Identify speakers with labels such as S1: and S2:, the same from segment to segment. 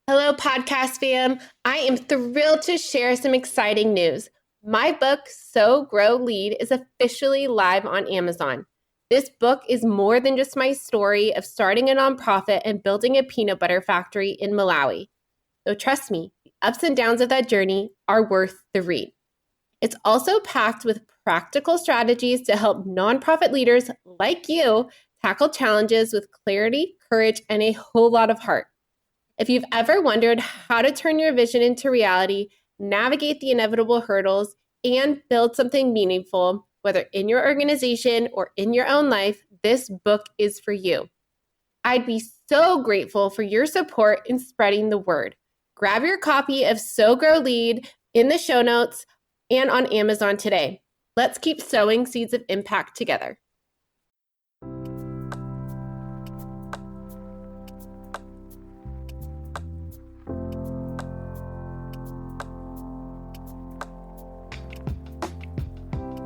S1: Hello, podcast fam. I am thrilled to share some exciting news. My book, Sow, Grow, Lead, is officially live on Amazon. This book is more than just my story of starting a nonprofit and building a peanut butter factory in Malawi. So trust me, the ups and downs of that journey are worth the read. It's also packed with practical strategies to help nonprofit leaders like you tackle challenges with clarity, courage, and a whole lot of heart. If you've ever wondered how to turn your vision into reality, navigate the inevitable hurdles, and build something meaningful, whether in your organization or in your own life, this book is for you. I'd be so grateful for your support in spreading the word. Grab your copy of Sow, Grow, Lead in the show notes and on Amazon today. Let's keep sowing seeds of impact together.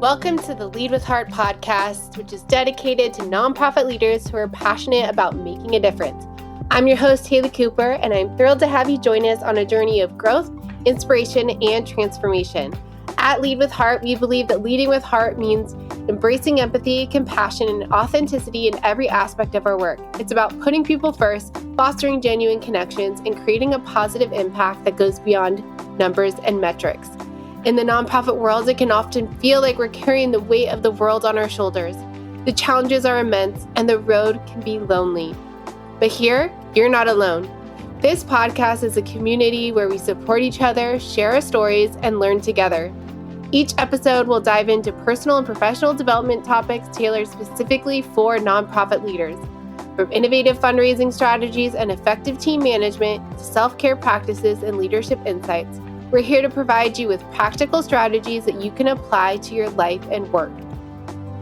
S1: Welcome to the Lead with Heart podcast, which is dedicated to nonprofit leaders who are passionate about making a difference. I'm your host, Haley Cooper, and I'm thrilled to have you join us on a journey of growth, inspiration, and transformation. At Lead with Heart, we believe that leading with heart means embracing empathy, compassion, and authenticity in every aspect of our work. It's about putting people first, fostering genuine connections, and creating a positive impact that goes beyond numbers and metrics. In the nonprofit world, it can often feel like we're carrying the weight of the world on our shoulders. The challenges are immense, and the road can be lonely. But here, you're not alone. This podcast is a community where we support each other, share our stories, and learn together. Each episode will dive into personal and professional development topics tailored specifically for nonprofit leaders. From innovative fundraising strategies and effective team management to self-care practices and leadership insights, we're here to provide you with practical strategies that you can apply to your life and work.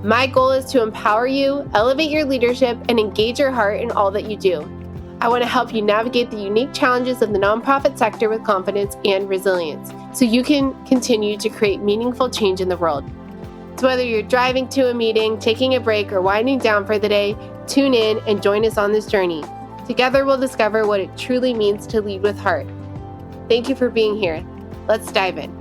S1: My goal is to empower you, elevate your leadership, and engage your heart in all that you do. I want to help you navigate the unique challenges of the nonprofit sector with confidence and resilience, so you can continue to create meaningful change in the world. So whether you're driving to a meeting, taking a break, or winding down for the day, tune in and join us on this journey. Together we'll discover what it truly means to lead with heart. Thank you for being here. Let's dive in.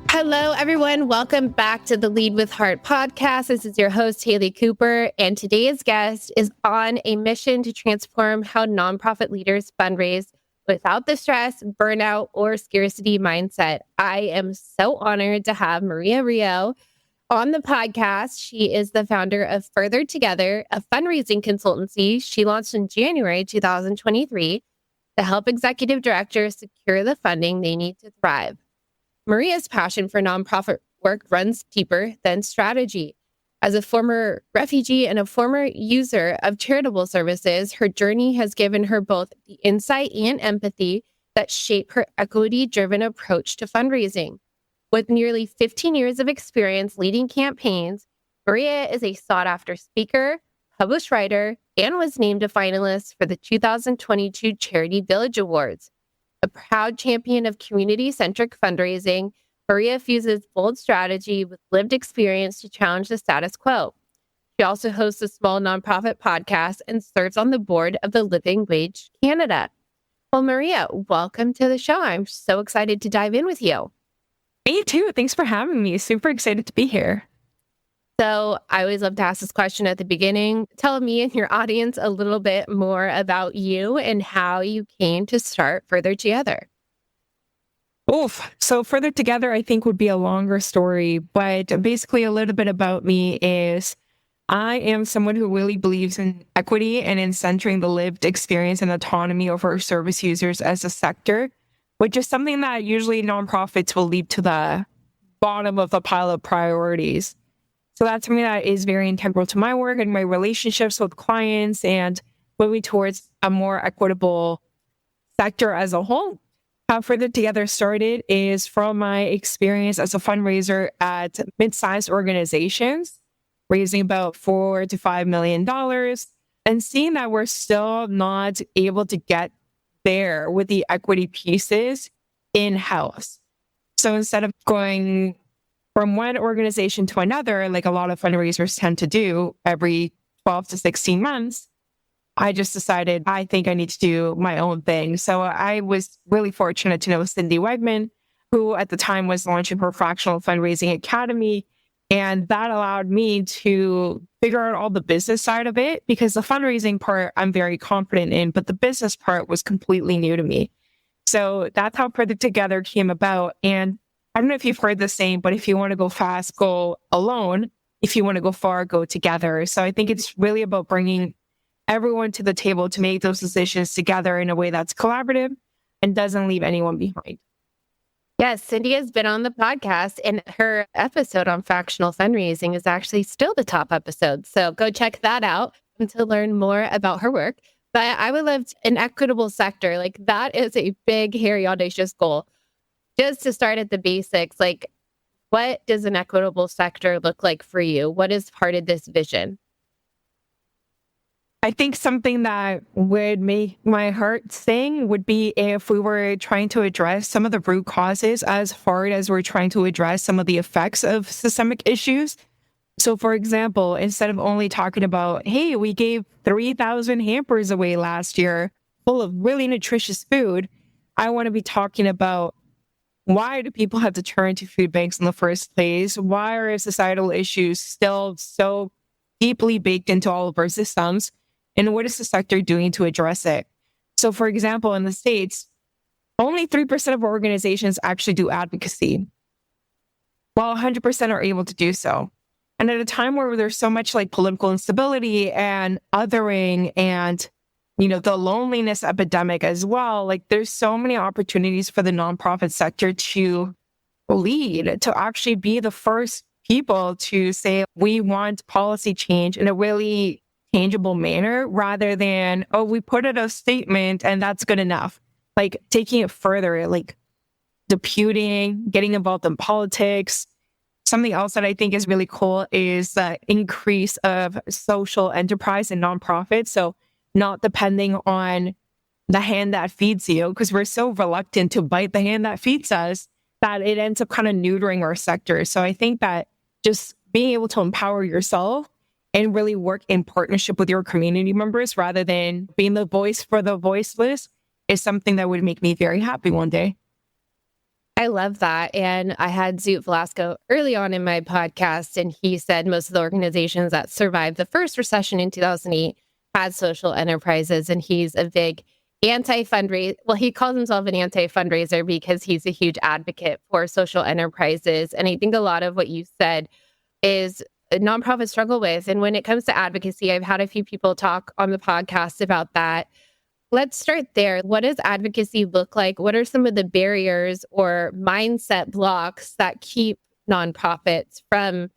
S1: Hello, everyone. Welcome back to the Lead with Heart podcast. This is your host, Haley Cooper, and today's guest is on a mission to transform how nonprofit leaders fundraise without the stress, burnout, or scarcity mindset. I am so honored to have Maria Rio on the podcast. She is the founder of Further Together, a fundraising consultancy she launched in January 2023 to help executive directors secure the funding they need to thrive. Maria's passion for nonprofit work runs deeper than strategy. As a former refugee and a former user of charitable services, her journey has given her both the insight and empathy that shape her equity-driven approach to fundraising. With nearly 15 years of experience leading campaigns, Maria is a sought-after speaker, published writer, and was named a finalist for the 2022 Charity Village Awards. A proud champion of community-centric fundraising, Maria fuses bold strategy with lived experience to challenge the status quo. She also hosts a small nonprofit podcast and serves on the board of the Living Wage Canada. Well, Maria, welcome to the show. I'm so excited to dive in with you.
S2: Me too. Thanks for having me. Super excited to be here.
S1: So I always love to ask this question at the beginning. Tell me and your audience a little bit more about you and how you came to start Further Together.
S2: So Further Together, I think, would be a longer story, but basically a little bit about me is I am someone who really believes in equity and in centering the lived experience and autonomy of our service users as a sector, which is something that usually nonprofits will leave to the bottom of the pile of priorities. So that's something that is very integral to my work and my relationships with clients and moving towards a more equitable sector as a whole. How Further Together started is from my experience as a fundraiser at mid-sized organizations, raising about $4 to $5 million, and seeing that we're still not able to get there with the equity pieces in-house. So instead of going from one organization to another, like a lot of fundraisers tend to do every 12 to 16 months, I just decided I think I need to do my own thing. So I was really fortunate to know Cindy Wegman, who at the time was launching her fractional fundraising academy. And that allowed me to figure out all the business side of it, because the fundraising part I'm very confident in, but the business part was completely new to me. So that's how Put It Together came about. And I don't know if you've heard the saying, but if you want to go fast, go alone. If you want to go far, go together. So I think it's really about bringing everyone to the table to make those decisions together in a way that's collaborative and doesn't leave anyone behind.
S1: Yes, Cindy has been on the podcast, and her episode on fractional fundraising is actually still the top episode. So go check that out to learn more about her work. But I would love an equitable sector. Like, that is a big, hairy, audacious goal. Just to start at the basics, like, what does an equitable sector look like for you? What is part of this vision?
S2: I think something that would make my heart sing would be if we were trying to address some of the root causes as hard as we're trying to address some of the effects of systemic issues. So, for example, instead of only talking about, hey, we gave 3,000 hampers away last year full of really nutritious food, I want to be talking about, why do people have to turn to food banks in the first place? Why are societal issues still so deeply baked into all of our systems? And what is the sector doing to address it? So, for example, in the States, only 3% of organizations actually do advocacy, while 100% are able to do so. And at a time where there's so much like political instability and othering and, the loneliness epidemic as well, like there's so many opportunities for the nonprofit sector to lead, to actually be the first people to say, we want policy change in a really tangible manner, rather than, oh, we put out a statement and that's good enough. Like taking it further, like deputing, getting involved in politics. Something else that I think is really cool is the increase of social enterprise and nonprofits. So not depending on the hand that feeds you, because we're so reluctant to bite the hand that feeds us that it ends up kind of neutering our sector. So I think that just being able to empower yourself and really work in partnership with your community members rather than being the voice for the voiceless is something that would make me very happy one day.
S1: I love that. And I had Zoot Velasco early on in my podcast, and he said most of the organizations that survived the first recession in 2008 had social enterprises, and he's a big anti-fundraiser. Well, he calls himself an anti-fundraiser because he's a huge advocate for social enterprises. And I think a lot of what you said is nonprofits struggle with. And when it comes to advocacy, I've had a few people talk on the podcast about that. Let's start there. What does advocacy look like? What are some of the barriers or mindset blocks that keep nonprofits from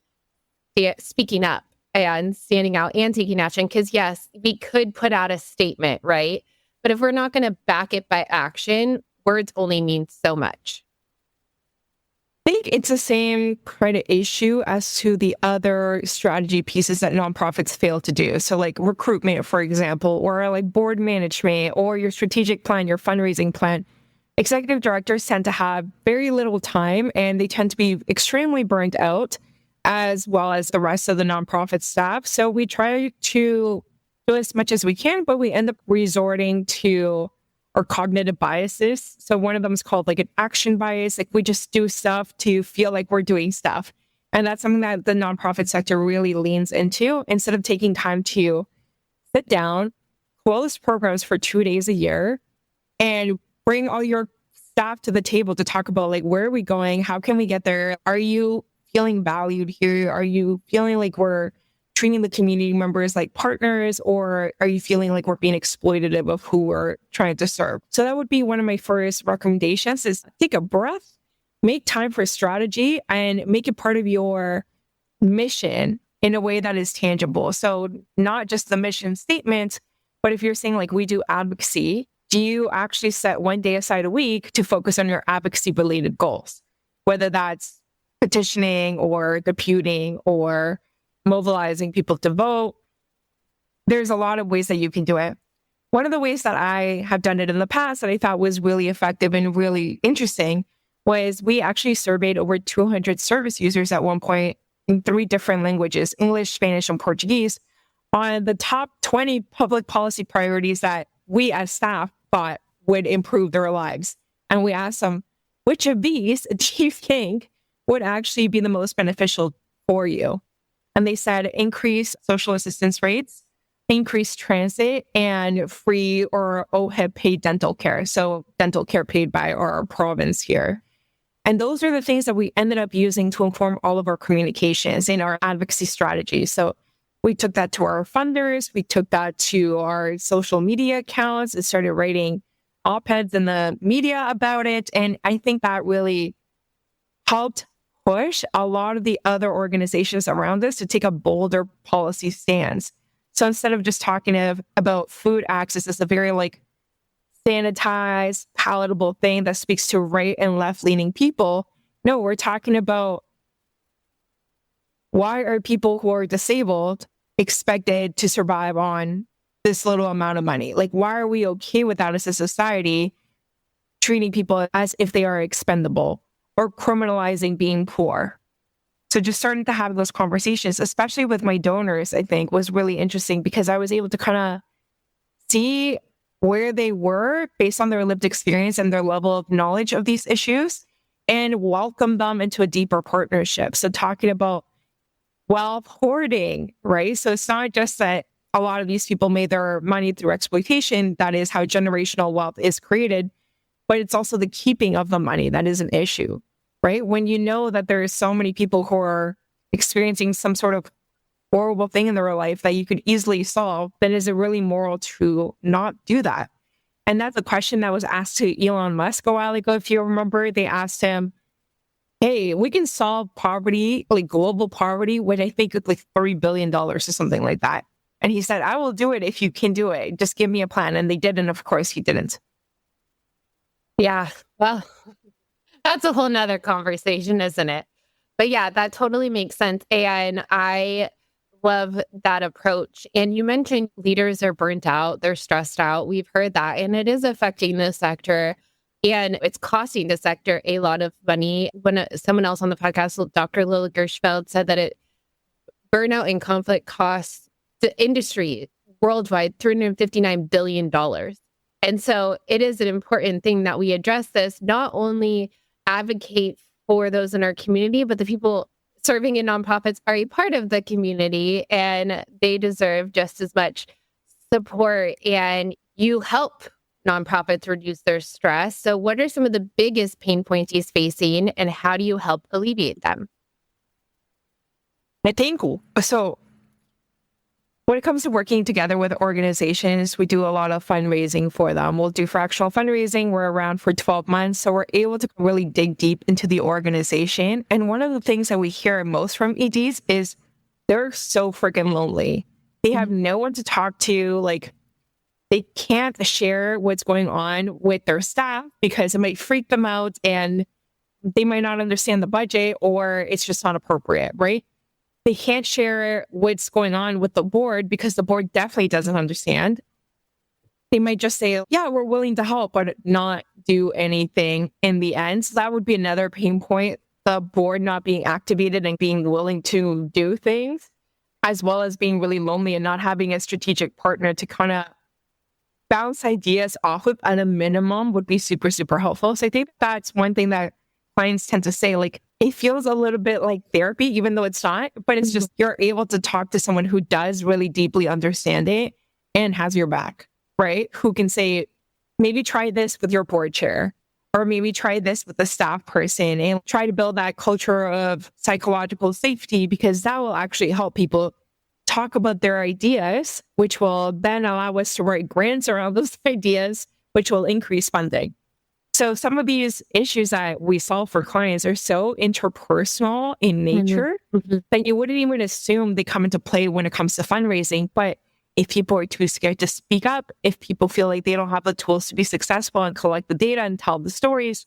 S1: speaking up and standing out and taking action? Because yes, we could put out a statement, right? But if we're not going to back it by action, words only mean so much.
S2: I think it's the same credit issue as to the other strategy pieces that nonprofits fail to do. So like recruitment, for example, or like board management, or your strategic plan, your fundraising plan. Executive directors tend to have very little time, and they tend to be extremely burnt out, as well as the rest of the nonprofit staff. So we try to do as much as we can, but we end up resorting to or cognitive biases. So one of them is called like an action bias. Like we just do stuff to feel like we're doing stuff. And that's something that the nonprofit sector really leans into, instead of taking time to sit down, close programs for 2 days a year, and bring all your staff to the table to talk about like, where are we going? How can we get there? Are you feeling valued here? Are you feeling like we're treating the community members like partners, or are you feeling like we're being exploitative of who we're trying to serve? So that would be one of my first recommendations, is take a breath, make time for strategy, and make it part of your mission in a way that is tangible. So not just the mission statement, but if you're saying like, we do advocacy, do you actually set one day aside a week to focus on your advocacy related goals? Whether that's petitioning or deputing or mobilizing people to vote. There's a lot of ways that you can do it. One of the ways that I have done it in the past that I thought was really effective and really interesting was we actually surveyed over 200 service users at one point in 3 different languages, English, Spanish, and Portuguese, on the top 20 public policy priorities that we as staff thought would improve their lives. And we asked them, which of these do you think would actually be the most beneficial for you? And they said increase social assistance rates, increase transit, and free or OHIP paid dental care. So dental care paid by our province here. And those are the things that we ended up using to inform all of our communications in our advocacy strategy. So we took that to our funders, we took that to our social media accounts, and started writing op-eds in the media about it. And I think that really helped push a lot of the other organizations around us to take a bolder policy stance. So instead of just talking about food access as a very sanitized, palatable thing that speaks to right and left-leaning people, no, we're talking about why are people who are disabled expected to survive on this little amount of money? Like, why are we okay with that as a society, treating people as if they are expendable or criminalizing being poor? So just starting to have those conversations, especially with my donors, I think was really interesting because I was able to kind of see where they were based on their lived experience and their level of knowledge of these issues and welcome them into a deeper partnership. So talking about wealth hoarding, right? So it's not just that a lot of these people made their money through exploitation. That is how generational wealth is created, but it's also the keeping of the money that is an issue, right? When you know that there are so many people who are experiencing some sort of horrible thing in their life that you could easily solve, then is it really moral to not do that? And that's a question that was asked to Elon Musk a while ago. If you remember, they asked him, hey, we can solve poverty, like global poverty, with I think it's like $3 billion or something like that. And he said, I will do it if you can do it. Just give me a plan. And they did. And of course he didn't.
S1: Yeah, well, that's a whole nother conversation, isn't it? But yeah, that totally makes sense. And I love that approach. And you mentioned leaders are burnt out, they're stressed out. We've heard that, and it is affecting the sector. And it's costing the sector a lot of money. When someone else on the podcast, Dr. Lila Gershfeld, said that burnout and conflict costs the industry worldwide $359 billion. And so it is an important thing that we address this, not only advocate for those in our community, but the people serving in nonprofits are a part of the community and they deserve just as much support. And you help nonprofits reduce their stress. So what are some of the biggest pain points he's facing and how do you help alleviate them?
S2: I think so. When it comes to working together with organizations, we do a lot of fundraising for them. We'll do fractional fundraising. We're around for 12 months. So we're able to really dig deep into the organization. And one of the things that we hear most from EDs is they're so freaking lonely. They have no one to talk to. Like, they can't share what's going on with their staff because it might freak them out and they might not understand the budget or it's just not appropriate, right? They can't share what's going on with the board because the board definitely doesn't understand. They might just say, yeah, we're willing to help, but not do anything in the end. So that would be another pain point, the board not being activated and being willing to do things, as well as being really lonely and not having a strategic partner to kind of bounce ideas off of at a minimum would be super, super helpful. So I think that's one thing that clients tend to say, like, it feels a little bit like therapy, even though it's not, but it's just you're able to talk to someone who does really deeply understand it and has your back, right? Who can say, maybe try this with your board chair, or maybe try this with the staff person and try to build that culture of psychological safety, because that will actually help people talk about their ideas, which will then allow us to write grants around those ideas, which will increase funding. So some of these issues that we solve for clients are so interpersonal in nature that you wouldn't even assume they come into play when it comes to fundraising. But if people are too scared to speak up, if people feel like they don't have the tools to be successful and collect the data and tell the stories,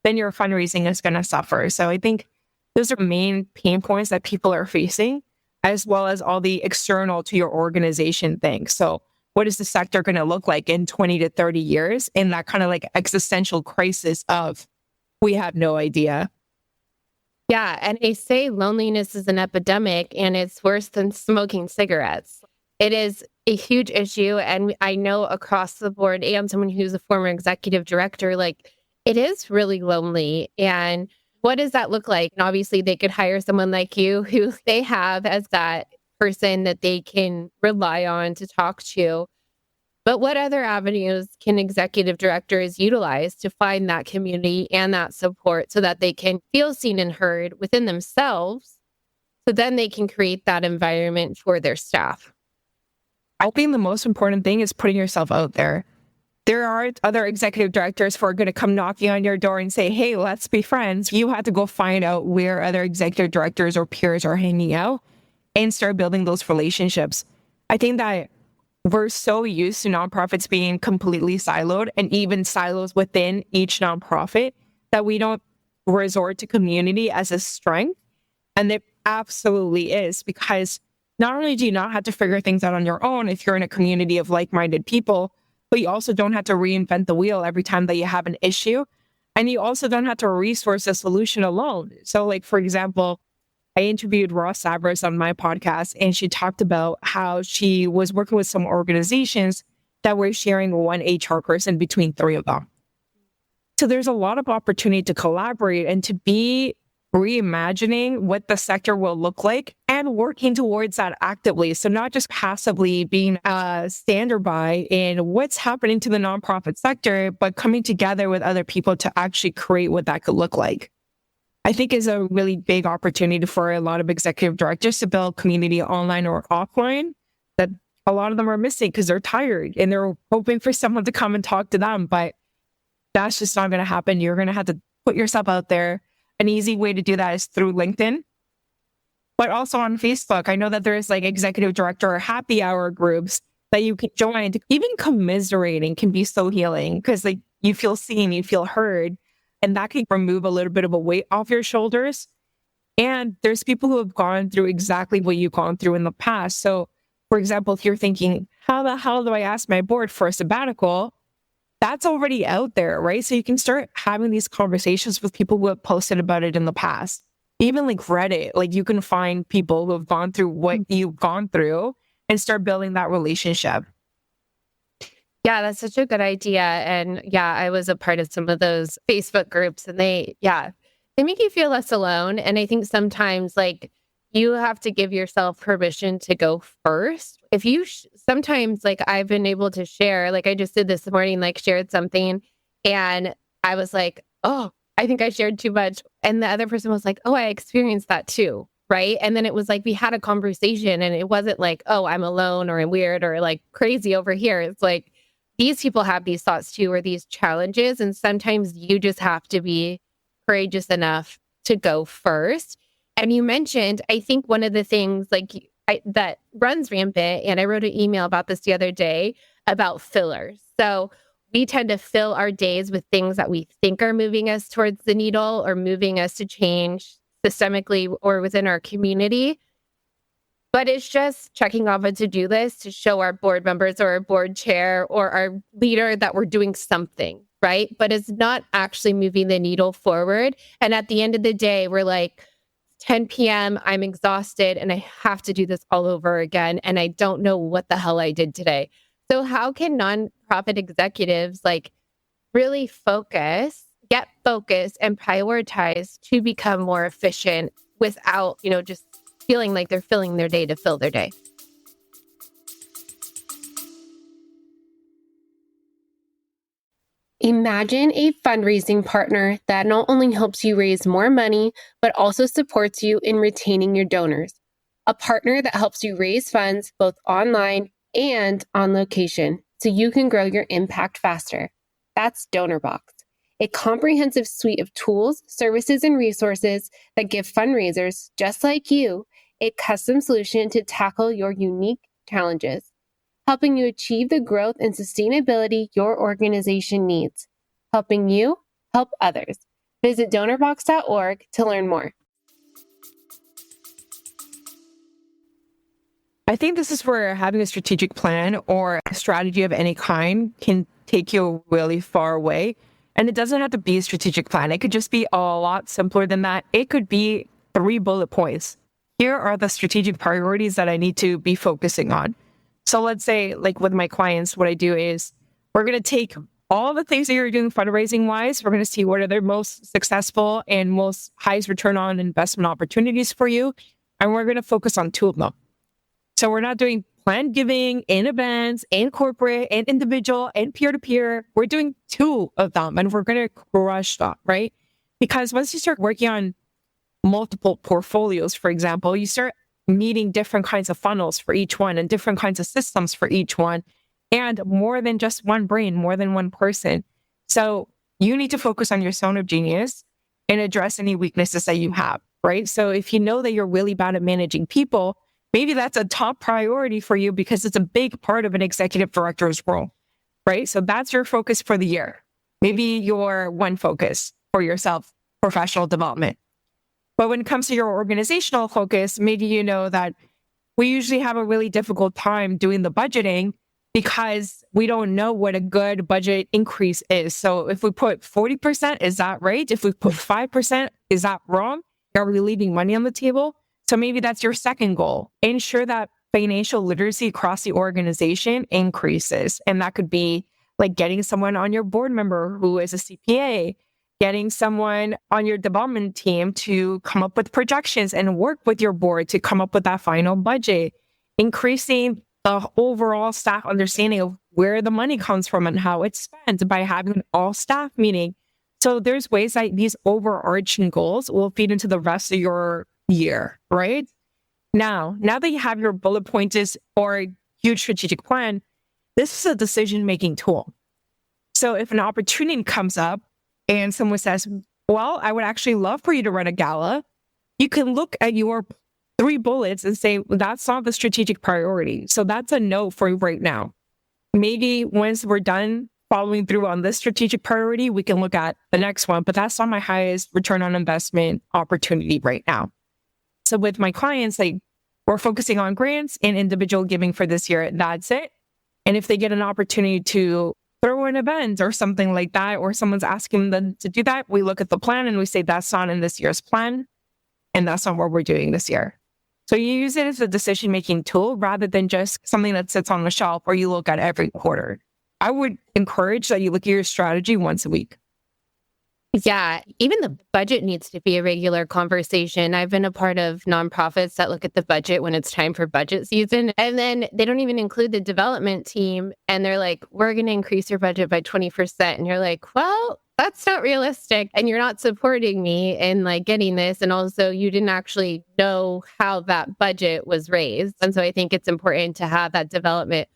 S2: then your fundraising is going to suffer. So I think those are main pain points that people are facing, as well as all the external to your organization things. So what is the sector going to look like in 20 to 30 years? In that kind of like existential crisis of, we have no idea.
S1: Yeah. And they say loneliness is an epidemic and it's worse than smoking cigarettes. It is a huge issue. And I know across the board, and someone who's a former executive director, like it is really lonely. And what does that look like? And obviously, they could hire someone like you who they have as that person that they can rely on to talk to. But what other avenues can executive directors utilize to find that community and that support so that they can feel seen and heard within themselves? So then they can create that environment for their staff.
S2: I think the most important thing is putting yourself out there. There are other executive directors who are going to come knocking on your door and say, hey, let's be friends. You have to go find out where other executive directors or peers are hanging out and start building those relationships. I think that we're so used to nonprofits being completely siloed and even silos within each nonprofit that we don't resort to community as a strength. And it absolutely is, because not only do you not have to figure things out on your own if you're in a community of like-minded people, but you also don't have to reinvent the wheel every time that you have an issue. And you also don't have to resource a solution alone. So like, for example, I interviewed Ross Savras on my podcast, and she talked about how she was working with some organizations that were sharing one HR person between three of them. So there's a lot of opportunity to collaborate and to be reimagining what the sector will look like and working towards that actively. So not just passively being a standby in what's happening to the nonprofit sector, but coming together with other people to actually create what that could look like. I think is a really big opportunity for a lot of executive directors to build community online or offline that a lot of them are missing because they're tired and they're hoping for someone to come and talk to them. But that's just not going to happen. You're going to have to put yourself out there. An easy way to do that is through LinkedIn, but also on Facebook. I know that there's like executive director or happy hour groups that you can join. Even commiserating can be so healing because like you feel seen, you feel heard. And that can remove a little bit of a weight off your shoulders. And there's people who have gone through exactly what you've gone through in the past. So, for example, if you're thinking, how the hell do I ask my board for a sabbatical? That's already out there, right? So you can start having these conversations with people who have posted about it in the past. Even like Reddit, like you can find people who have gone through what you've gone through and start building that relationship.
S1: Yeah, that's such a good idea. And yeah, I was a part of some of those Facebook groups, and they make you feel less alone. And I think sometimes like you have to give yourself permission to go first. If you sometimes like I've been able to share, like I just did this morning, like shared something and I was like, oh, I think I shared too much. And the other person was like, oh, I experienced that too. Right. And then it was like we had a conversation and it wasn't like, oh, I'm alone or I'm weird or like crazy over here. It's like, these people have these thoughts too, or these challenges. And sometimes you just have to be courageous enough to go first. And you mentioned, I think one of the things like that runs rampant, and I wrote an email about this the other day about fillers. So we tend to fill our days with things that we think are moving us towards the needle or moving us to change systemically or within our community. But it's just checking off a to-do list to show our board members or our board chair or our leader that we're doing something, right? But it's not actually moving the needle forward. And at the end of the day, we're like, 10 p.m., I'm exhausted and I have to do this all over again. And I don't know what the hell I did today. So how can nonprofit executives like really get focused and prioritize to become more efficient without, just feeling like they're filling their day to fill their day? Imagine a fundraising partner that not only helps you raise more money, but also supports you in retaining your donors. A partner that helps you raise funds both online and on location so you can grow your impact faster. That's DonorBox, a comprehensive suite of tools, services, and resources that give fundraisers just like you a custom solution to tackle your unique challenges, helping you achieve the growth and sustainability your organization needs, helping you help others. Visit donorbox.org to learn more.
S2: I think this is where having a strategic plan or a strategy of any kind can take you really far away. And it doesn't have to be a strategic plan. It could just be a lot simpler than that. It could be 3 bullet points. Here are the strategic priorities that I need to be focusing on. So let's say, like with my clients, what I do is we're going to take all the things that you're doing fundraising wise. We're going to see what are the most successful and most highest return on investment opportunities for you. And we're going to focus on 2 of them. So we're not doing planned giving and events and corporate and individual and peer-to-peer. We're doing 2 of them and we're going to crush that, right? Because once you start working on multiple portfolios, for example, you start meeting different kinds of funnels for each one and different kinds of systems for each one, and more than just one brain, more than one person. So you need to focus on your zone of genius and address any weaknesses that you have, right? So if you know that you're really bad at managing people, maybe that's a top priority for you because it's a big part of an executive director's role, right? So that's your focus for the year. Maybe your one focus for yourself, professional development. But when it comes to your organizational focus, maybe you know that we usually have a really difficult time doing the budgeting because we don't know what a good budget increase is. So if we put 40%, is that right? If we put 5%, is that wrong? Are we leaving money on the table? So maybe that's your second goal. Ensure that financial literacy across the organization increases. And that could be like getting someone on your board member who is a CPA, getting someone on your development team to come up with projections and work with your board to come up with that final budget, increasing the overall staff understanding of where the money comes from and how it's spent by having an all staff meeting. So there's ways that these overarching goals will feed into the rest of your year, right? Now that you have your bullet points or huge strategic plan, this is a decision-making tool. So if an opportunity comes up and someone says, well, I would actually love for you to run a gala, you can look at your 3 bullets and say, well, that's not the strategic priority. So that's a no for right now. Maybe once we're done following through on this strategic priority, we can look at the next one, but that's not my highest return on investment opportunity right now. So with my clients, like we're focusing on grants and individual giving for this year. That's it. And if they get an opportunity to throw an event or something like that, or someone's asking them to do that, we look at the plan and we say, that's not in this year's plan. And that's not what we're doing this year. So you use it as a decision-making tool rather than just something that sits on the shelf or you look at every quarter. I would encourage that you look at your strategy once a week.
S1: Yeah, even the budget needs to be a regular conversation. I've been a part of nonprofits that look at the budget when it's time for budget season, and then they don't even include the development team. And they're like, we're going to increase your budget by 20%. And you're like, well, that's not realistic. And you're not supporting me in like getting this. And also you didn't actually know how that budget was raised. And so I think it's important to have that development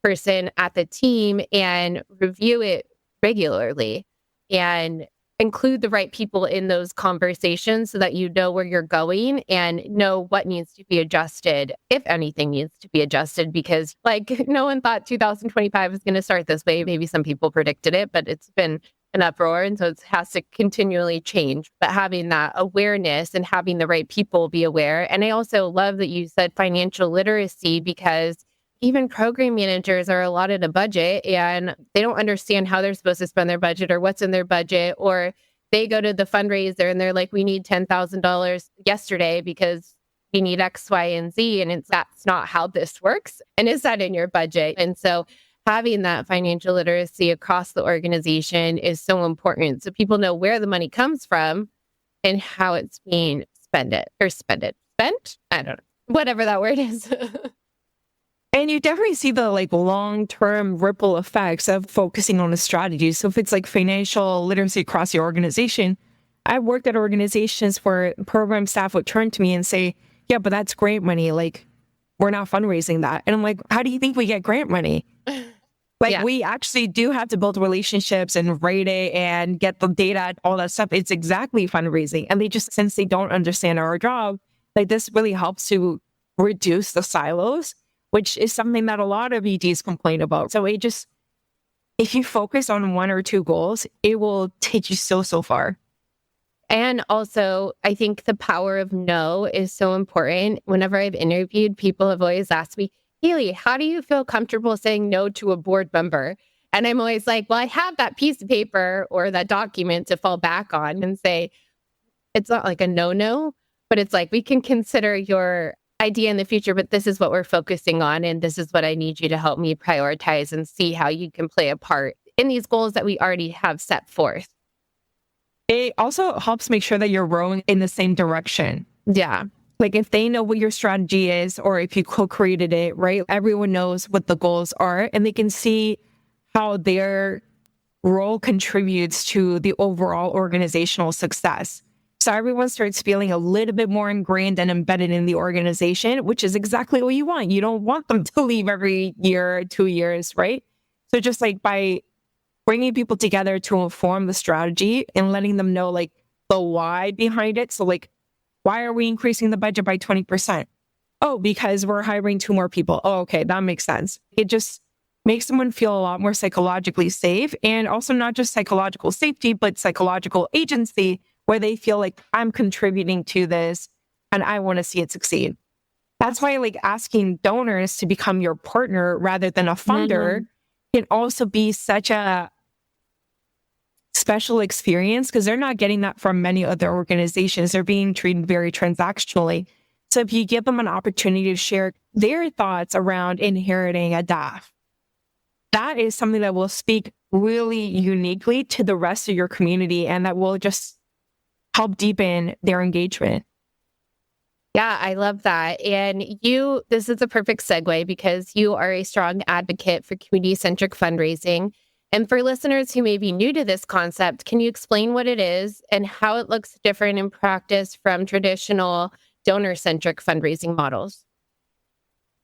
S1: person at the team and review it regularly and include the right people in those conversations so that you know where you're going and know what needs to be adjusted, if anything needs to be adjusted, because like no one thought 2025 was going to start this way. Maybe some people predicted it, but it's been an uproar. And so it has to continually change. But having that awareness and having the right people be aware. And I also love that you said financial literacy, because even program managers are allotted a budget and they don't understand how they're supposed to spend their budget or what's in their budget. Or they go to the fundraiser and they're like, we need $10,000 yesterday because we need X, Y, and Z. And that's not how this works. And is that in your budget? And so having that financial literacy across the organization is so important. So people know where the money comes from and how it's being spent. I don't know. Whatever that word is.
S2: And you definitely see the like long-term ripple effects of focusing on a strategy. So if it's like financial literacy across your organization, I've worked at organizations where program staff would turn to me and say, yeah, but that's grant money. Like, we're not fundraising that. And I'm like, how do you think we get grant money? Like, we actually do have to build relationships and rate it and get the data, all that stuff. It's exactly fundraising. And they just, since they don't understand our job, like this really helps to reduce the silos, which is something that a lot of EDs complain about. So if you focus on 1 or 2 goals, it will take you so far.
S1: And also, I think the power of no is so important. Whenever I've interviewed, people have always asked me, Haley, how do you feel comfortable saying no to a board member? And I'm always like, well, I have that piece of paper or that document to fall back on and say, it's not like a no, but it's like, we can consider your idea in the future, but this is what we're focusing on. And this is what I need you to help me prioritize and see how you can play a part in these goals that we already have set forth.
S2: It also helps make sure that you're rowing in the same direction.
S1: Yeah.
S2: Like if they know what your strategy is, or if you co-created it, right? Everyone knows what the goals are and they can see how their role contributes to the overall organizational success. So everyone starts feeling a little bit more ingrained and embedded in the organization, which is exactly what you want. You don't want them to leave every year, 2 years, right? So just like by bringing people together to inform the strategy and letting them know like the why behind it. So like, why are we increasing the budget by 20%? Oh, because we're hiring 2 more people. Oh, okay, that makes sense. It just makes someone feel a lot more psychologically safe, and also not just psychological safety, but psychological agency, where they feel like I'm contributing to this and I want to see it succeed. That's why like asking donors to become your partner rather than a funder can also be such a special experience, because they're not getting that from many other organizations. They're being treated very transactionally. So if you give them an opportunity to share their thoughts around inheriting a DAF, that is something that will speak really uniquely to the rest of your community, and that will just help deepen their engagement.
S1: Yeah, I love that. And this is a perfect segue because you are a strong advocate for community-centric fundraising. And for listeners who may be new to this concept, can you explain what it is and how it looks different in practice from traditional donor-centric fundraising models?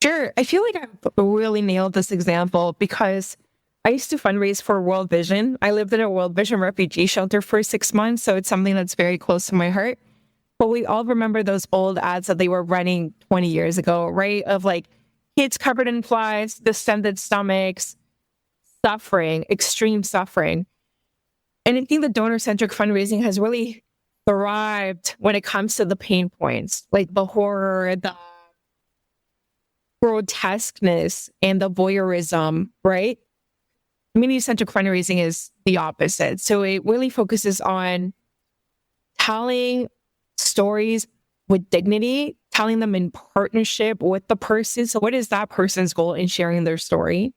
S2: Sure. I feel like I've really nailed this example because I used to fundraise for World Vision. I lived in a World Vision refugee shelter for 6 months, so it's something that's very close to my heart. But we all remember those old ads that they were running 20 years ago, right? Of like kids covered in flies, distended stomachs, suffering, extreme suffering. And I think the donor-centric fundraising has really thrived when it comes to the pain points, like the horror, the grotesqueness, and the voyeurism, right? Community-centric fundraising is the opposite. So it really focuses on telling stories with dignity, telling them in partnership with the person. So what is that person's goal in sharing their story?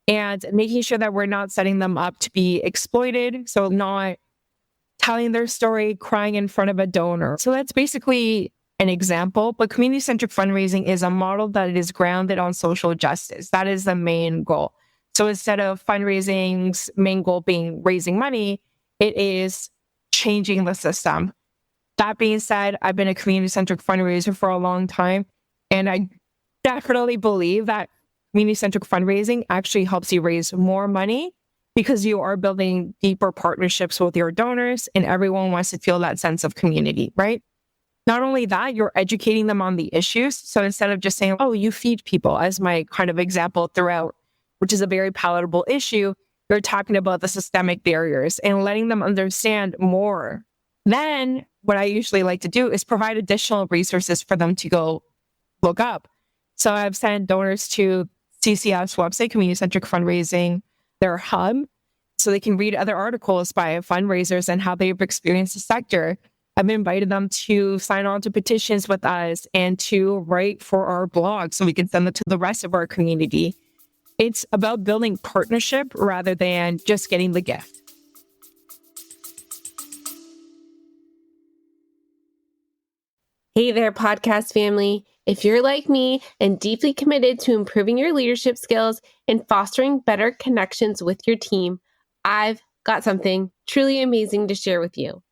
S2: And making sure that we're not setting them up to be exploited. So not telling their story, crying in front of a donor. So that's basically an example. But community-centric fundraising is a model that is grounded on social justice. That is the main goal. So instead of fundraising's main goal being raising money, it is changing the system. That being said, I've been a community-centric fundraiser for a long time, and I definitely believe that community-centric fundraising actually helps you raise more money because you are building deeper partnerships with your donors, and everyone wants to feel that sense of community, right? Not only that, you're educating them on the issues. So instead of just saying, oh, you feed people, as my kind of example throughout, which is a very palatable issue, you're talking about the systemic barriers and letting them understand more. Then what I usually like to do is provide additional resources for them to go look up. So I've sent donors to CCF's website, Community-Centric Fundraising, their hub, so they can read other articles by fundraisers and how they've experienced the sector. I've invited them to sign on to petitions with us and to write for our blog so we can send it to the rest of our community. It's about building partnership rather than just getting the gift.
S1: Hey there, podcast family. If you're like me and deeply committed to improving your leadership skills and fostering better connections with your team, I've got something truly amazing to share with you.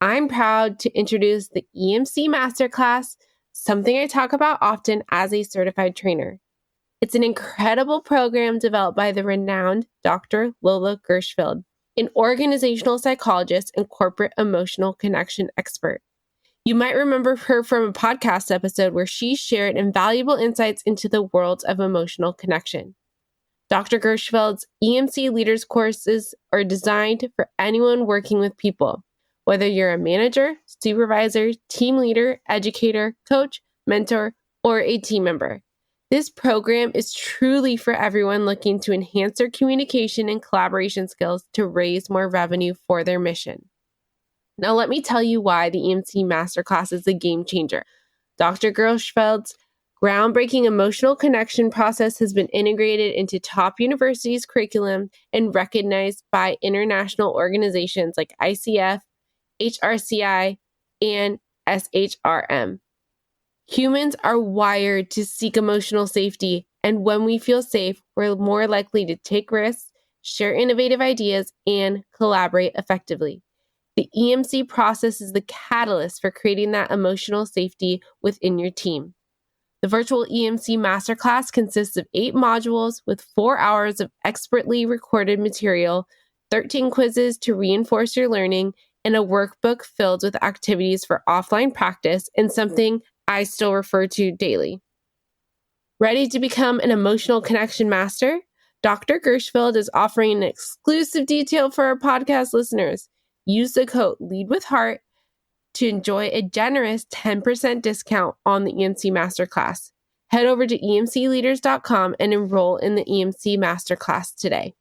S1: I'm proud to introduce the EMC Masterclass, something I talk about often as a certified trainer. It's an incredible program developed by the renowned Dr. Lola Gershfeld, an organizational psychologist and corporate emotional connection expert. You might remember her from a podcast episode where she shared invaluable insights into the world of emotional connection. Dr. Gershfeld's EMC Leaders courses are designed for anyone working with people, whether you're a manager, supervisor, team leader, educator, coach, mentor, or a team member. This program is truly for everyone looking to enhance their communication and collaboration skills to raise more revenue for their mission. Now, let me tell you why the EMC Masterclass is a game changer. Dr. Gershfeld's groundbreaking emotional connection process has been integrated into top universities' curriculum and recognized by international organizations like ICF, HRCI, and SHRM. Humans are wired to seek emotional safety, and when we feel safe, we're more likely to take risks, share innovative ideas, and collaborate effectively. The EMC process is the catalyst for creating that emotional safety within your team. The virtual EMC masterclass consists of 8 modules with 4 hours of expertly recorded material, 13 quizzes to reinforce your learning, and a workbook filled with activities for offline practice and something I still refer to daily. Ready to become an emotional connection master? Dr. Gershfeld is offering an exclusive detail for our podcast listeners. Use the code LEADWITHHEART to enjoy a generous 10% discount on the EMC Masterclass. Head over to emcleaders.com and enroll in the EMC Masterclass today.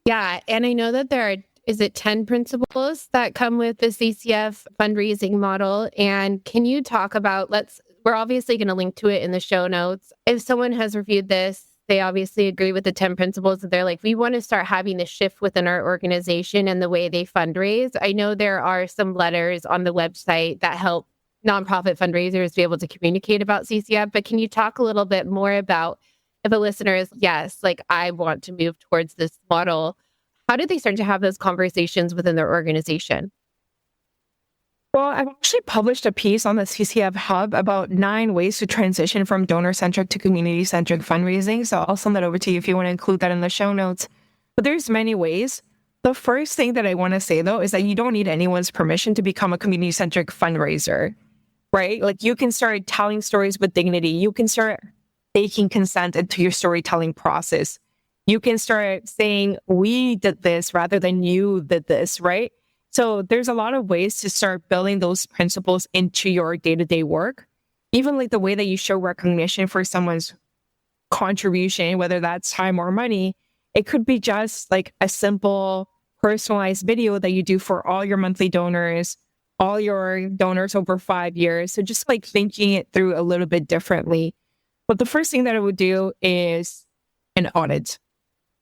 S1: Yeah, and I know that there are, 10 principles that come with the CCF fundraising model? And can you talk about, we're obviously going to link to it in the show notes. If someone has reviewed this, they obviously agree with the 10 principles. They're like, we want to start having the shift within our organization and the way they fundraise. I know there are some letters on the website that help nonprofit fundraisers be able to communicate about CCF, but can you talk a little bit more about if a listener is, yes, like I want to move towards this model, how did they start to have those conversations within their organization?
S2: Well, I've actually published a piece on the CCF Hub about 9 ways to transition from donor-centric to community-centric fundraising. So I'll send that over to you if you want to include that in the show notes. But there's many ways. The first thing that I want to say, though, is that you don't need anyone's permission to become a community-centric fundraiser, right? Like you can start telling stories with dignity. You can start baking consent into your storytelling process. You can start saying, we did this rather than you did this, right? So there's a lot of ways to start building those principles into your day-to-day work. Even like the way that you show recognition for someone's contribution, whether that's time or money, it could be just like a simple personalized video that you do for all your monthly donors, all your donors over 5 years. So just like thinking it through a little bit differently. But the first thing that I would do is an audit.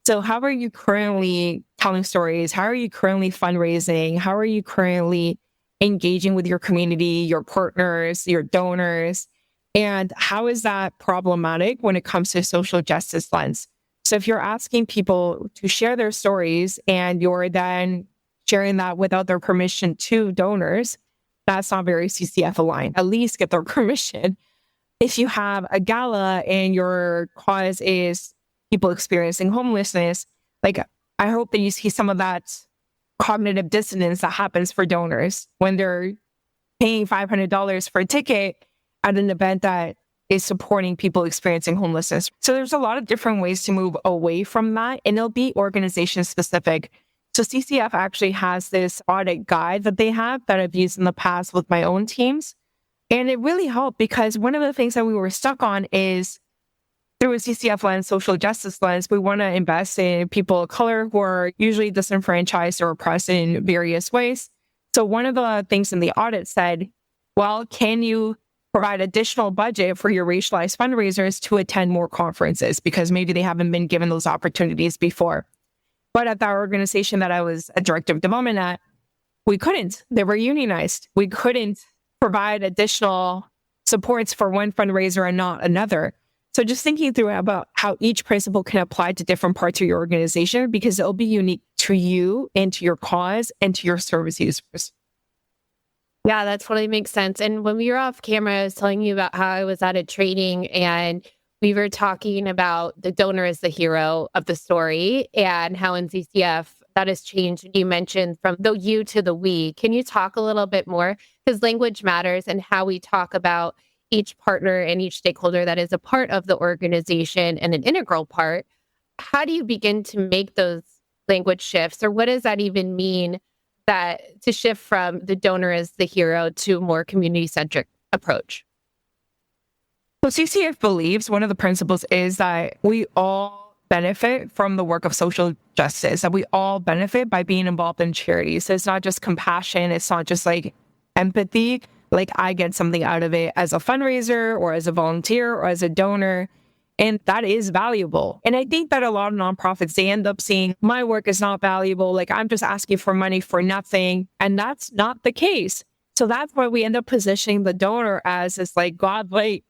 S2: So how are you currently telling stories? How are you currently fundraising? How are you currently engaging with your community, your partners, your donors? And how is that problematic when it comes to social justice lens? So if you're asking people to share their stories and you're then sharing that without their permission to donors, that's not very CCF aligned. At least get their permission. If you have a gala and your cause is people experiencing homelessness, like I hope that you see some of that cognitive dissonance that happens for donors when they're paying $500 for a ticket at an event that is supporting people experiencing homelessness. So there's a lot of different ways to move away from that, and it'll be organization specific. So CCF actually has this audit guide that they have that I've used in the past with my own teams. And it really helped because one of the things that we were stuck on is through a CCF lens, social justice lens, we want to invest in people of color who are usually disenfranchised or oppressed in various ways. So one of the things in the audit said, well, can you provide additional budget for your racialized fundraisers to attend more conferences because maybe they haven't been given those opportunities before. But at that organization that I was a director of development at, we couldn't. They were unionized. We couldn't provide additional supports for one fundraiser and not another. So just thinking through about how each principle can apply to different parts of your organization because it'll be unique to you and to your cause and to your service users.
S1: Yeah, that totally makes sense. And when we were off camera, I was telling you about how I was at a training and we were talking about the donor as the hero of the story and how in CCF that has changed. You mentioned from the you to the we. Can you talk a little bit more? Because language matters and how we talk about each partner and each stakeholder that is a part of the organization and an integral part. How do you begin to make those language shifts? Or what does that even mean that to shift from the donor as the hero to a more community-centric approach?
S2: So CCF believes one of the principles is that we all benefit from the work of social justice, that we all benefit by being involved in charities. So it's not just compassion. It's not just like empathy. Like I get something out of it as a fundraiser or as a volunteer or as a donor. And that is valuable. And I think that a lot of nonprofits, they end up seeing my work is not valuable. Like I'm just asking for money for nothing. And that's not the case. So that's why we end up positioning the donor as this like godlike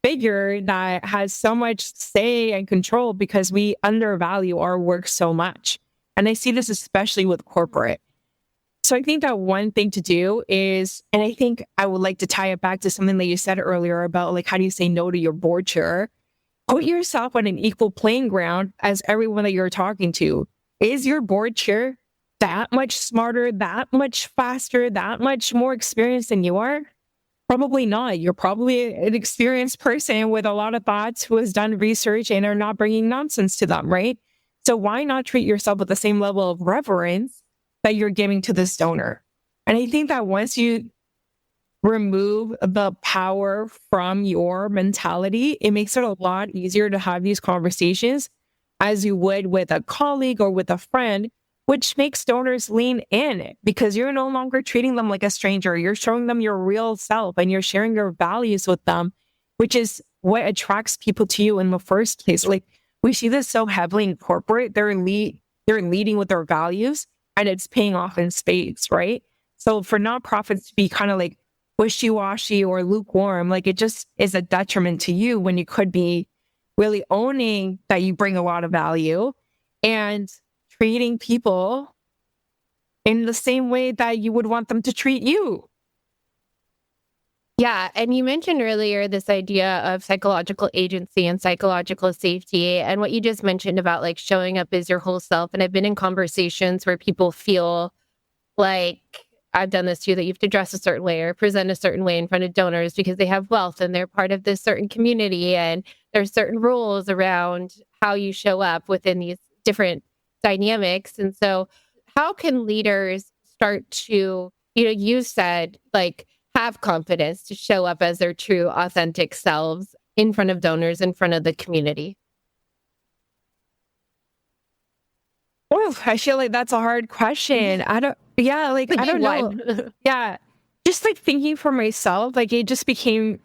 S2: figure that has so much say and control because we undervalue our work so much. And I see this especially with corporate. So I think that one thing to do is, and I think I would like to tie it back to something that you said earlier about like, how do you say no to your board chair? Put yourself on an equal playing ground as everyone that you're talking to. Is your board chair that much smarter, that much faster, that much more experienced than you are? Probably not. You're probably an experienced person with a lot of thoughts who has done research and are not bringing nonsense to them, right? So why not treat yourself with the same level of reverence that you're giving to this donor? And I think that once you remove the power from your mentality, it makes it a lot easier to have these conversations as you would with a colleague or with a friend, which makes donors lean in because you're no longer treating them like a stranger. You're showing them your real self and you're sharing your values with them, which is what attracts people to you in the first place. Like we see this so heavily in corporate. They're leading with their values and it's paying off in spades, right? So for nonprofits to be kind of like wishy-washy or lukewarm, like it just is a detriment to you when you could be really owning that you bring a lot of value and treating people in the same way that you would want them to treat you.
S1: Yeah. And you mentioned earlier this idea of psychological agency and psychological safety. And what you just mentioned about like showing up as your whole self. And I've been in conversations where people feel like, I've done this too, that you have to dress a certain way or present a certain way in front of donors because they have wealth and they're part of this certain community. And there's certain rules around how you show up within these different dynamics. And so how can leaders start to, you said like have confidence to show up as their true authentic selves in front of donors, in front of the community?
S2: Well, I feel like that's a hard question. I don't know. Yeah. Just like thinking for myself, like it just became,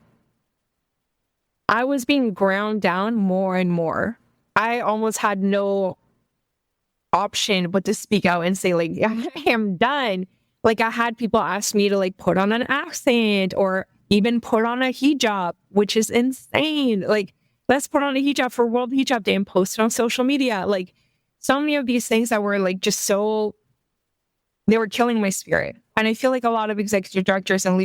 S2: I was being ground down more and more. I almost had no option but to speak out and say like, I am done. Like I had people ask me to like put on an accent or even put on a hijab, which is insane. Like let's put on a hijab for World Hijab Day and post it on social media. Like so many of these things that were like just so, they were killing my spirit. And I feel like a lot of executive directors and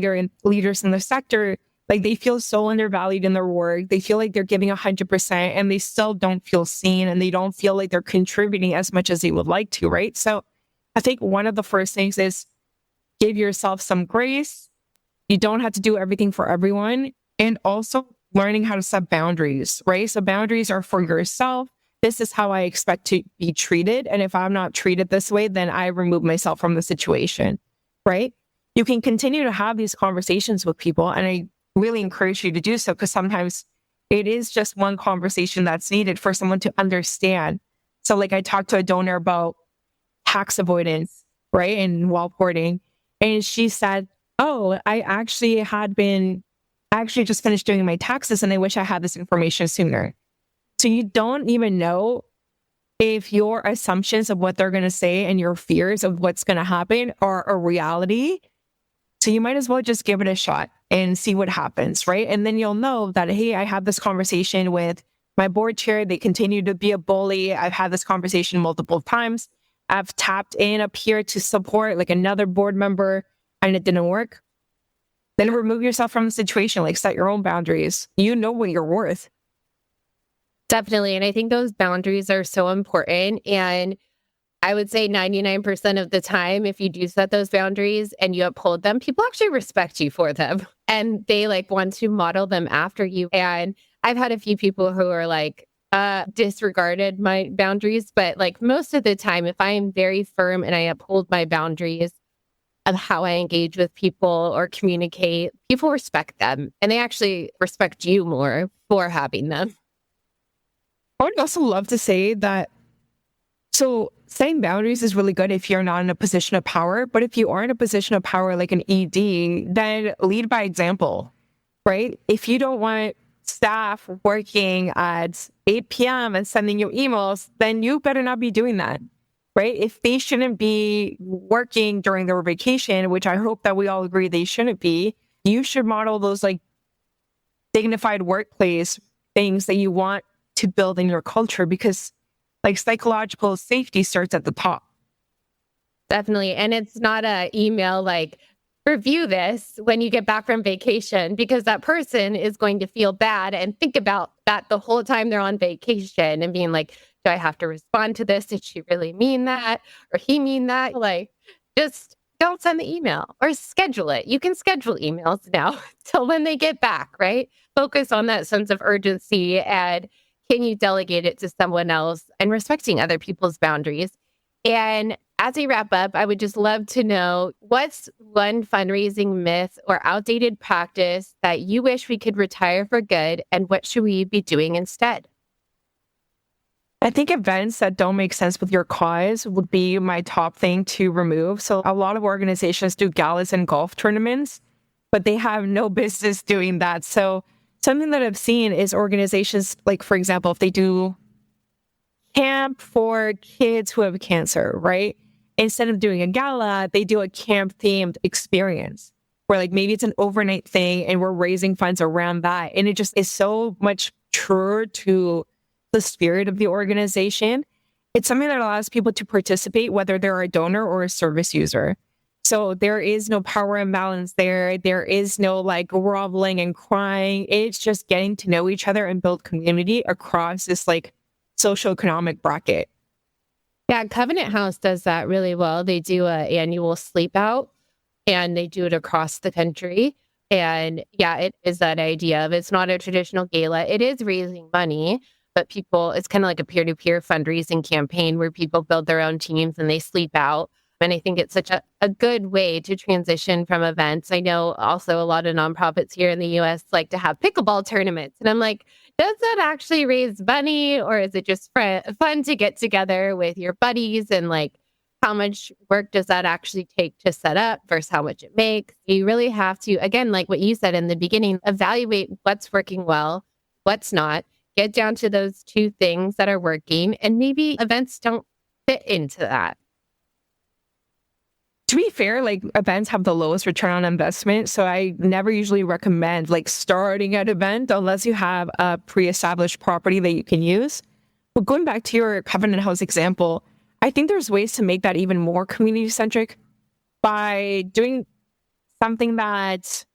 S2: leaders in the sector, like they feel so undervalued in their work. They feel like they're giving 100% and they still don't feel seen and they don't feel like they're contributing as much as they would like to, right? So I think one of the first things is give yourself some grace. You don't have to do everything for everyone. And also learning how to set boundaries, right? So boundaries are for yourself. This is how I expect to be treated. And if I'm not treated this way, then I remove myself from the situation, right? You can continue to have these conversations with people. And I really encourage you to do so because sometimes it is just one conversation that's needed for someone to understand. So like I talked to a donor about tax avoidance, right? And while porting. And she said, oh, I actually just finished doing my taxes and I wish I had this information sooner. So you don't even know if your assumptions of what they're going to say and your fears of what's going to happen are a reality. So you might as well just give it a shot and see what happens, right? And then you'll know that, hey, I had this conversation with my board chair. They continue to be a bully. I've had this conversation multiple times. I've tapped in up here to support like another board member and it didn't work. Then remove yourself from the situation, like set your own boundaries. You know what you're worth.
S1: Definitely. And I think those boundaries are so important. And I would say 99% of the time, if you do set those boundaries and you uphold them, people actually respect you for them and they like want to model them after you. And I've had a few people who are like, disregarded my boundaries. But like most of the time, if I am very firm and I uphold my boundaries of how I engage with people or communicate, people respect them and they actually respect you more for having them.
S2: I would also love to say that, so setting boundaries is really good if you're not in a position of power. But if you are in a position of power, like an ED, then lead by example, right? If you don't want staff working at 8 p.m. and sending you emails, then you better not be doing that, right? If they shouldn't be working during their vacation, which I hope that we all agree they shouldn't be, you should model those like dignified workplace things that you want to build in your culture, because like psychological safety starts at the top.
S1: Definitely. And it's not a email like, review this when you get back from vacation, because that person is going to feel bad and think about that the whole time they're on vacation and being like, do I have to respond to this? Did she really mean that? Or he mean that? Like, just don't send the email or schedule it. You can schedule emails now till when they get back, right? Focus on that sense of urgency, and can you delegate it to someone else, and respecting other people's boundaries. And as we wrap up, I would just love to know, what's one fundraising myth or outdated practice that you wish we could retire for good, and what should we be doing instead?
S2: I think events that don't make sense with your cause would be my top thing to remove. So a lot of organizations do galas and golf tournaments, but they have no business doing that. So something that I've seen is organizations, like, for example, if they do camp for kids who have cancer, right? Instead of doing a gala, they do a camp themed experience where like maybe it's an overnight thing and we're raising funds around that. And it just is so much truer to the spirit of the organization. It's something that allows people to participate, whether they're a donor or a service user. So there is no power imbalance there. There is no like groveling and crying. It's just getting to know each other and build community across this like socioeconomic bracket.
S1: Yeah, Covenant House does that really well. They do an annual sleep out, and they do it across the country. And yeah, it is that idea of, it's not a traditional gala. It is raising money, but people, it's kind of like a peer-to-peer fundraising campaign where people build their own teams and they sleep out. And I think it's such a good way to transition from events. I know also a lot of nonprofits here in the US like to have pickleball tournaments. And I'm like, does that actually raise money, or is it just fun to get together with your buddies? And like, how much work does that actually take to set up versus how much it makes? You really have to, again, like what you said in the beginning, evaluate what's working well, what's not, get down to those two things that are working, and maybe events don't fit into that.
S2: To be fair, like events have the lowest return on investment. So I never usually recommend like starting an event unless you have a pre-established property that you can use. But going back to your Covenant House example, I think there's ways to make that even more community-centric by doing something that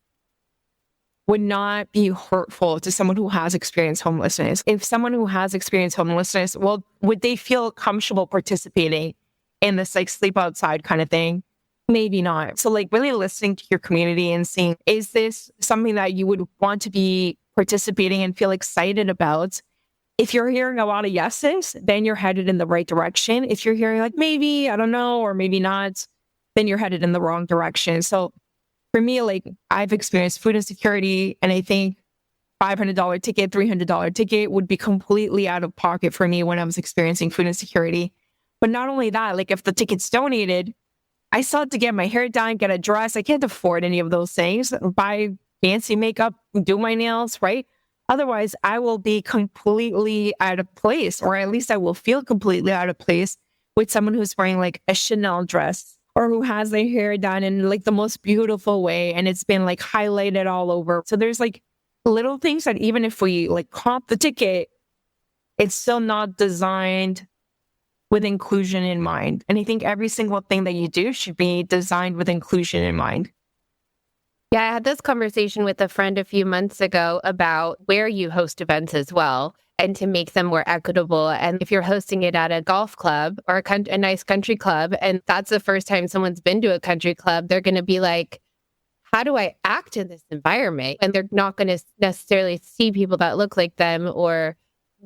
S2: would not be hurtful to someone who has experienced homelessness. If someone who has experienced homelessness, well, would they feel comfortable participating in this like sleep outside kind of thing? Maybe not. So like really listening to your community and seeing, is this something that you would want to be participating and feel excited about? If you're hearing a lot of yeses, then you're headed in the right direction. If you're hearing like, maybe, I don't know, or maybe not, then you're headed in the wrong direction. So for me, like I've experienced food insecurity, and I think $500 ticket, $300 ticket would be completely out of pocket for me when I was experiencing food insecurity. But not only that, like if the ticket's donated, I still have to get my hair done, get a dress. I can't afford any of those things. Buy fancy makeup, do my nails, right? Otherwise, I will be completely out of place, or at least I will feel completely out of place with someone who's wearing like a Chanel dress, or who has their hair done in like the most beautiful way and it's been like highlighted all over. So there's like little things that even if we like comp the ticket, it's still not designed with inclusion in mind. And I think every single thing that you do should be designed with inclusion in mind.
S1: Yeah, I had this conversation with a friend a few months ago about where you host events as well, and to make them more equitable. And if you're hosting it at a golf club or a nice country club, and that's the first time someone's been to a country club, they're going to be like, how do I act in this environment? And they're not going to necessarily see people that look like them or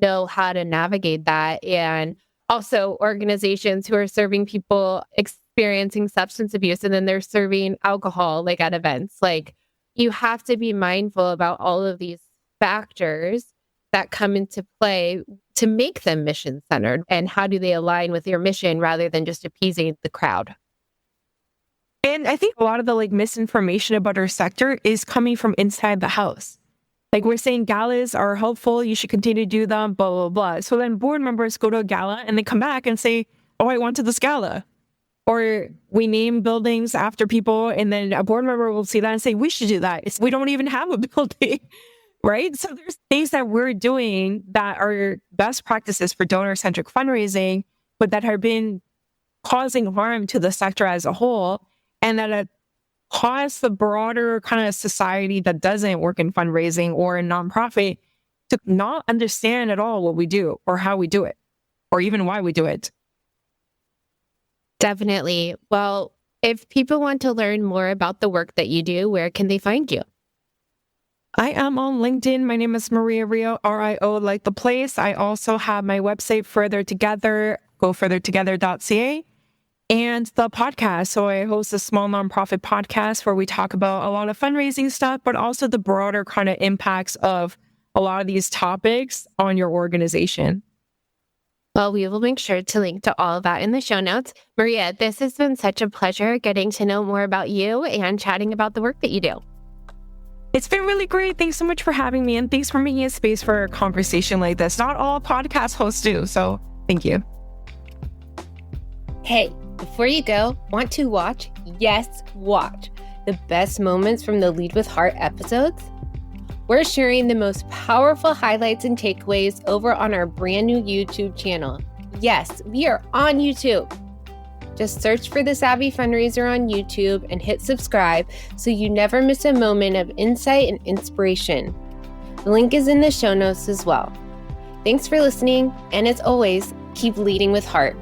S1: know how to navigate that. And also organizations who are serving people experiencing substance abuse, and then they're serving alcohol like at events. Like, you have to be mindful about all of these factors that come into play to make them mission-centered? And how do they align with your mission rather than just appeasing the crowd?
S2: And I think a lot of the misinformation about our sector is coming from inside the house. We're saying galas are helpful, you should continue to do them, blah, blah, blah. So then board members go to a gala and they come back and say, oh, I went to this gala. Or we name buildings after people, and then a board member will see that and say, we should do that. We don't even have a building, right? So there's things that we're doing that are best practices for donor-centric fundraising, but that have been causing harm to the sector as a whole, and that cause the broader kind of society that doesn't work in fundraising or in nonprofit to not understand at all what we do or how we do it, or even why we do it.
S1: Definitely. Well, if people want to learn more about the work that you do, where can they find you?
S2: I am on LinkedIn. My name is Maria Rio, RIO, like the place. I also have my website, Further Together, gofurthertogether.ca, and the podcast. So I host a small nonprofit podcast where we talk about a lot of fundraising stuff, but also the broader kind of impacts of a lot of these topics on your organization.
S1: Well, we will make sure to link to all of that in the show notes. Maria, this has been such a pleasure getting to know more about you and chatting about the work that you do.
S2: It's been really great. Thanks so much for having me, and thanks for making a space for a conversation like this. Not all podcast hosts do, so thank you.
S1: Hey, before you go, want to watch? Yes, watch the best moments from the Lead with Heart episodes? We're sharing the most powerful highlights and takeaways over on our brand new YouTube channel. Yes, we are on YouTube. Just search for The Savvy Fundraiser on YouTube and hit subscribe so you never miss a moment of insight and inspiration. The link is in the show notes as well. Thanks for listening, and as always, keep leading with heart.